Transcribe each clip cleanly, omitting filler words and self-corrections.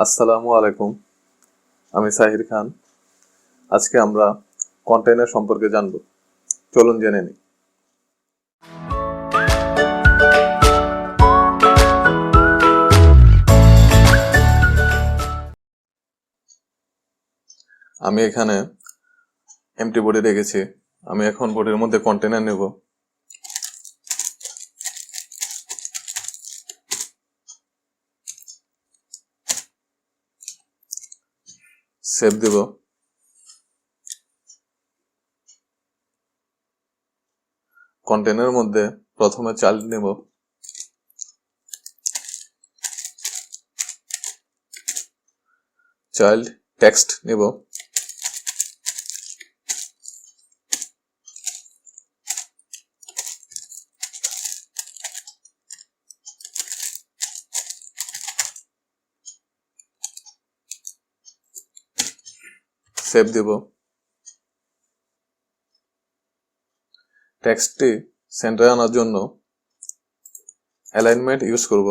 আসসালামু আলাইকুম, আমি সাহির খান। আজকে আমরা কন্টেইনার সম্পর্কে জানব। চলুন জেনে নিই। আমি এখানে এমটি বোর্ডে রেখেছি। আমি এখন বোর্ডের মধ্যে কন্টেইনার নেব। সেভ দেব। কন্টেইনারের মধ্যে প্রথমে চাইল্ড নেব। চাইল্ড টেক্সট নেব। সেভ দেব। টেক্সটটি সেন্টারে আনার জন্য অ্যালাইনমেন্ট ইউজ করব।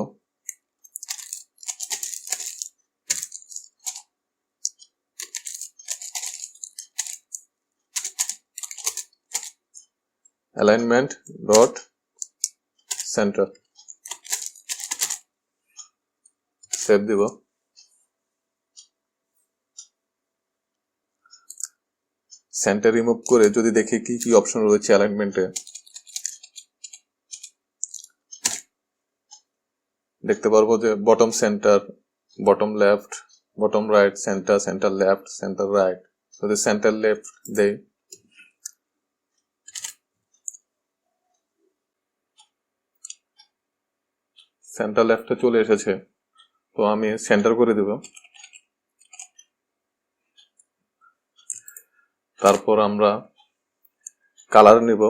Alignment dot centre. সেভ দিব। সেন্টার রিমুভ করে যদি দেখি কি কি অপশন রয়েছে অ্যালাইনমেন্টে, দেখতে পারবো যে bottom centre, bottom left, bottom right, centre, centre left, centre right. যদি সেন্টার লেফট দেই, সেন্টার লেফটে চলে এসেছে। তো আমি সেন্টার করে দেব। তারপর আমরা কালার নিব।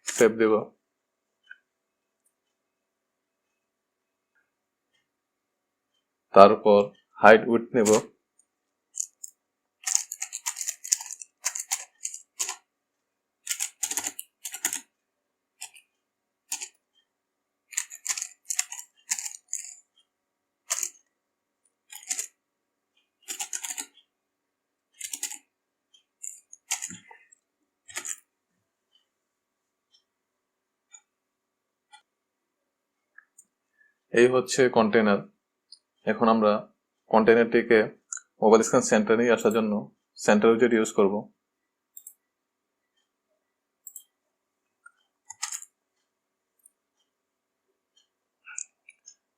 সেভ দেব। তারপর হাইট উইডথ নেব। এই হচ্ছে কন্টেইনার। এখন আমরা কন্টেইনারটিকে মোবাইল স্ক্রিন সেন্টারে নিয়ে আসার জন্য সেন্টার উইজেট ইউজ করব।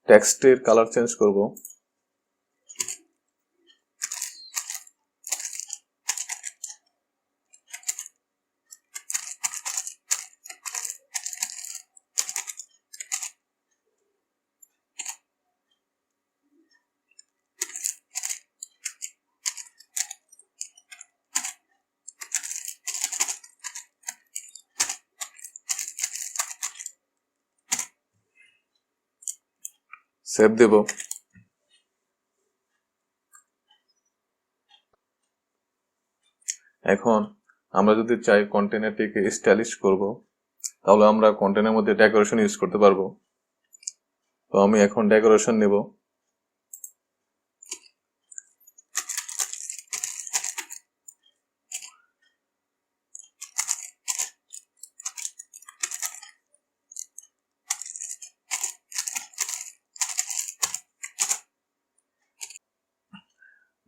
টেক্সটের কালার চেঞ্জ করব। সেভ দেব। এখন আমরা যদি চাই কন্টেইনারটিকে স্টাইলিশ করব, তাহলে আমরা কন্টেইনারের মধ্যে ডেকোরেশন ইউজ করতে পারবো। তো আমি এখন ডেকোরেশন নেব।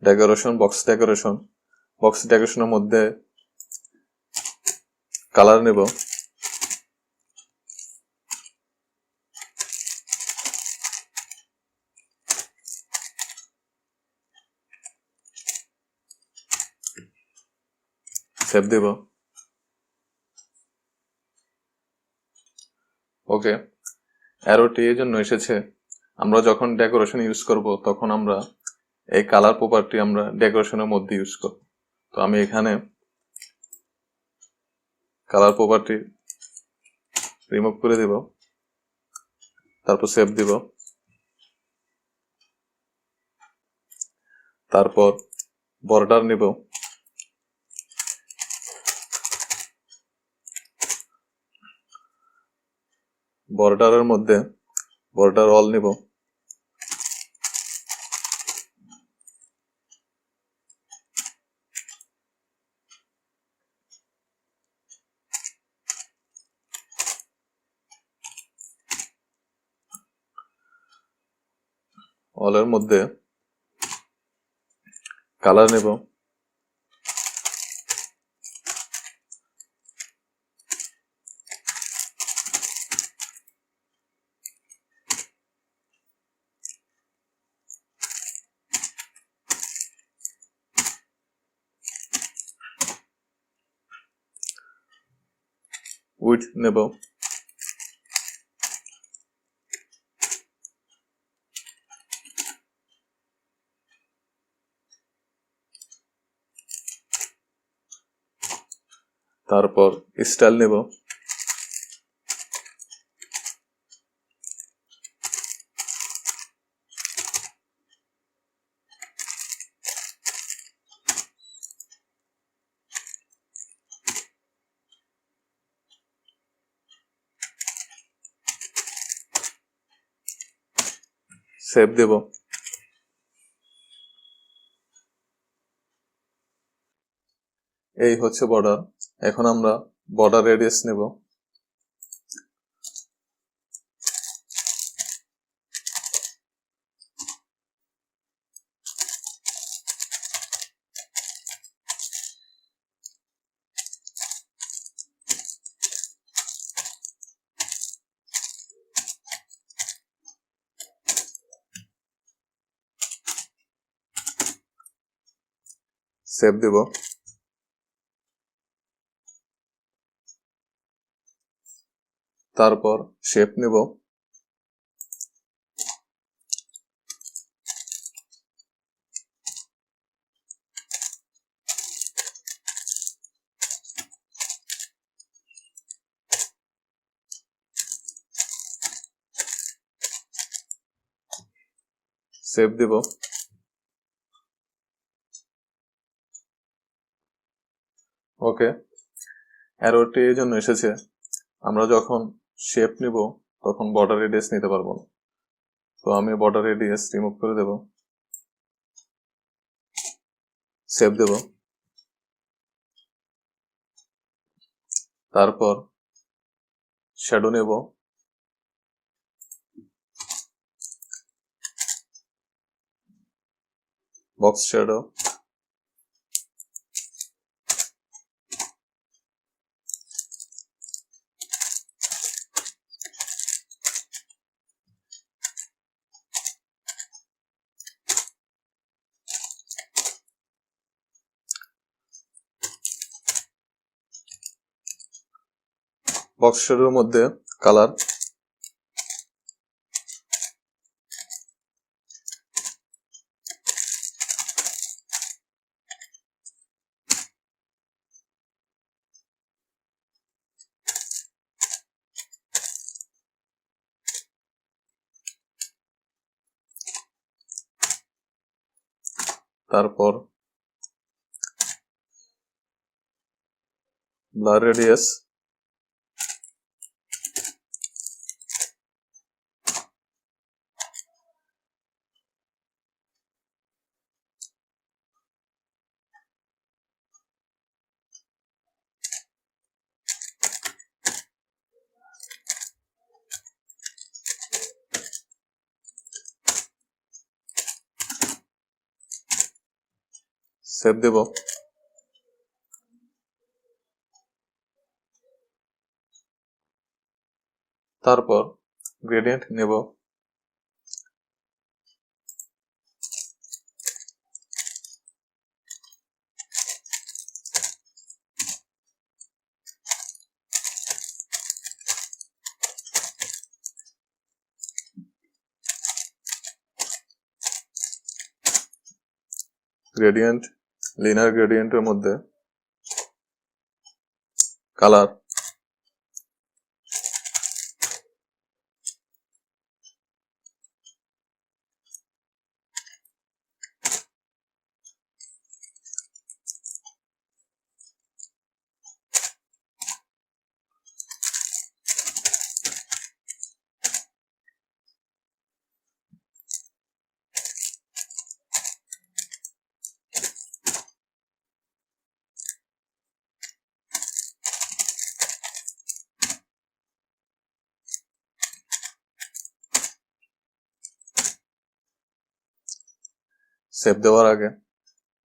ডেকোরেশন, বক্স ডেকোরেশনের মধ্যে কালার নেব। সেভ দেব। ওকে, অ্যারোটি এই জন্য এসেছে, আমরা যখন ডেকোরেশন ইউজ করব তখন আমরা এই কালার প্রপার্টি আমরা ডেকোরেশনের মধ্যে ইউজ করব। তো আমি এখানে কালার প্রপার্টি রিমুভ করে দেব। তারপর সেভ দিব। তারপর বর্ডার নেব। বর্ডারের মধ্যে বর্ডার অল নিব। অলের মধ্যে কালার নেব। উইডথ নেব। তারপর স্টাইল নেব। সেভ দেব। এই হচ্ছে বর্ডার। এখন আমরা বর্ডার রেডিয়াস নেব। সেভ দেব। তারপর শেপ নেব। সেভ দেব। ওকে, এররটি এই জন্য এসেছে, আমরা যখন শেপ নিব তখন বর্ডার রেডিয়াস নিতে পারবো না। তো আমি বর্ডার রেডিয়াস রিমুভ করে দেব। সেভ দেব। তারপর শ্যাডো নেব। Box shadow. বক্স শ্যাডোর মধ্যে কালার। তারপর ব্লার রেডিয়াস। সেভ দেব। তারপর গ্রেডিয়েন্ট নেব। গ্রেডিয়েন্ট, লিনিয়ার গ্রেডিয়েন্টের মধ্যে কালার। সেভ দেওয়ার আগে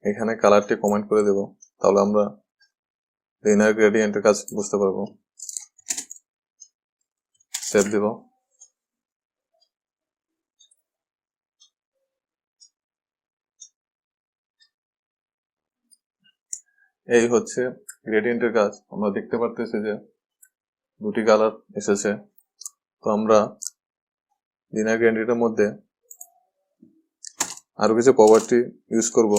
এখানে কালারটি কমেন্ট করে দেব, তাহলে আমরা ইনার গ্রেডিয়েন্টের কাজ বুঝতে পারবো। সেভ দেব। এই হচ্ছে গ্রেডিয়েন্টের কাজ। আমরা দেখতে পারতেছি যে দুটি কালার এসেছে। তো আমরা ইনার গ্রেডিয়েন্টের মধ্যে আরো কিছু প্রপার্টি ইউজ করব।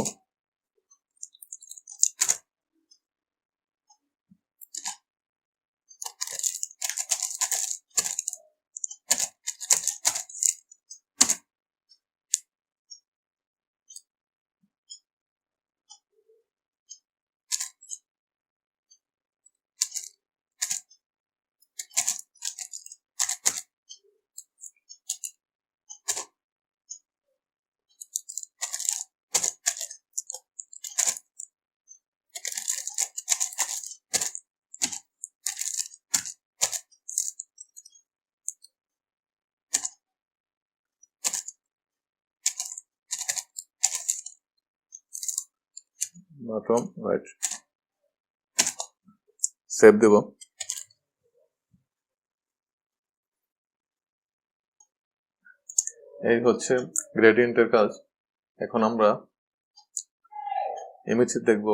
বটম রাইট, সেভ দেব। এই হচ্ছে গ্রেডিয়েন্টের কাজ। এখন আমরা ইমেজ দেখব।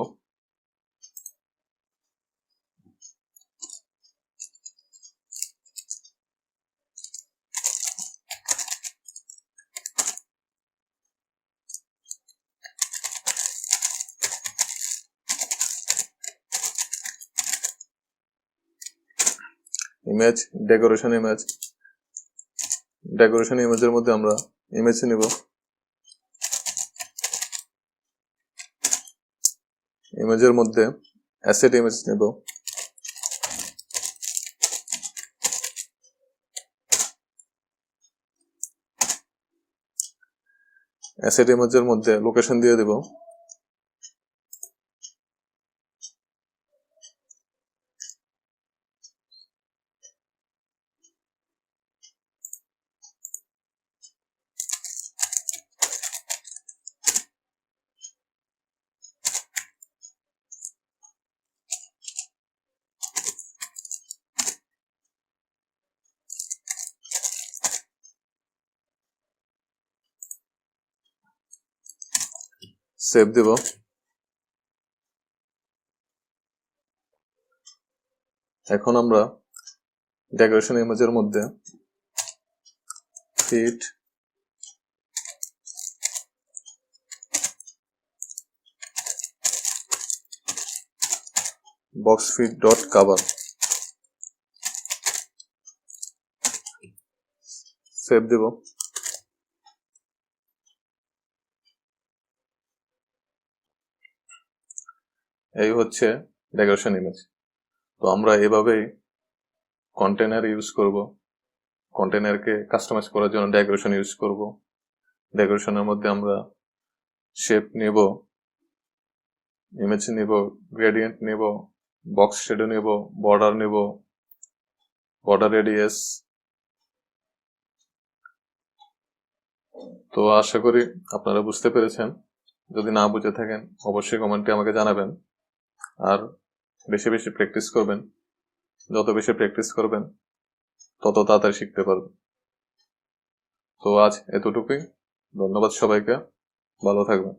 Image, decoration image. ডেকোরেশন ইমেজের মধ্যে আমরা ইমেজ নিব। ইমেজের মধ্যে অ্যাসেট ইমেজ নেব। অ্যাসেট ইমেজের মধ্যে লোকেশন দিয়ে দেব। সেভ দেব। এখন আমরা ডেকোরেশন ইমেজের মধ্যে fit box fit dot cover save দেব। এই হচ্ছে ডেকোরেশন ইমেজ। তো আমরা এভাবেই কন্টেনার ইউজ করব। কন্টেনারকে কাস্টমাইজ করার জন্য ডেকোরেশন ইউজ করব। ডেকোরেশনের মধ্যে আমরা শেপ নেব, ইমেজ নেব, গ্রেডিয়েন্ট নেব, বক্স শেডো নেব, বর্ডার নেব, বর্ডার রেডিয়াস। তো আশা করি আপনারা বুঝতে পেরেছেন। যদি না বুঝে থাকেন অবশ্যই কমেন্টে আমাকে জানাবেন। আর বেশি বেশি প্র্যাকটিস করবেন। যত বেশি প্র্যাকটিস করবেন তত তাড়াতাড়ি শিখতে পারবেন। তো আজ এতটুকুই। ধন্যবাদ সবাইকে। ভালো থাকবেন।